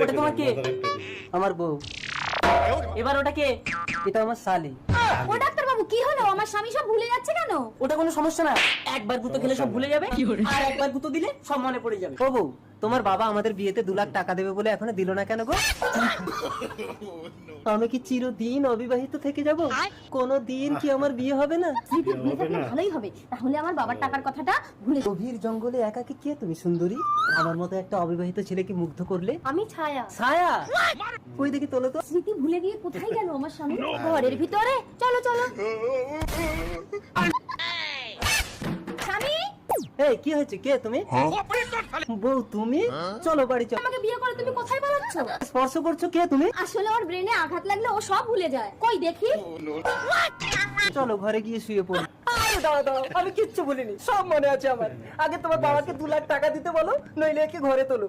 ওটা তোমার কে? আমার বউ। এবার ওটা কে? এটা আমার শালি। ও ডাক্তার বাবু কি হলো? আমার স্বামী সব ভুলে যাচ্ছে কেন? ওটা কোনো সমস্যা না, একবার গুঁতো খেলে সব ভুলে যাবে, আর একবার গুঁতো দিলে সব মনে পড়ে যাবে। ও বউ, তোমার বাবা আমাদের বিয়েতে 2 লাখ টাকা দেবে বলে এখনো দিল না কেন গো? আমি কি চিরদিন অবিবাহিত থেকে যাব? কোনো দিন কি আমার বিয়ে হবে না? স্মৃতি ভুলে থাকলে ভালোই হবে, তাহলে আমার বাবার টাকার কথাটা ভুলে যাবো। গভীর জঙ্গলে একাকী কে তুমি সুন্দরী? আমার মতো একটা অবিবাহিত ছেলেকে মুগ্ধ করলে। আমি ছায়া। ছায়া, ওই দেখি তোলো তো। স্মৃতি ভুলে গিয়ে কোথায় গেল আমার স্বামী? ঘরের ভিতরে। চলো চলো। স্বামী, এই কি হয়েছে, কে তুমি? বউ তুমি? চলো বাড়ি চলো। আমাকে বিয়ে করে তুমি কোথায় পালাচ্ছ? স্পর্শ করছো, কে তুমি? আসলে ওর ব্রেনে আঘাত লাগলে ও সব ভুলে যায়। কই দেখি। চলো ঘরে গিয়ে শুয়ে পড়ি। আরে দাঁড়াও দাঁড়াও, আমি কিচ্ছু বলিনি, সব মনে আছে আমার। আগে তোমার বাবাকে 2 লাখ টাকা দিতে বলো, নইলে একে ঘরে তোলো।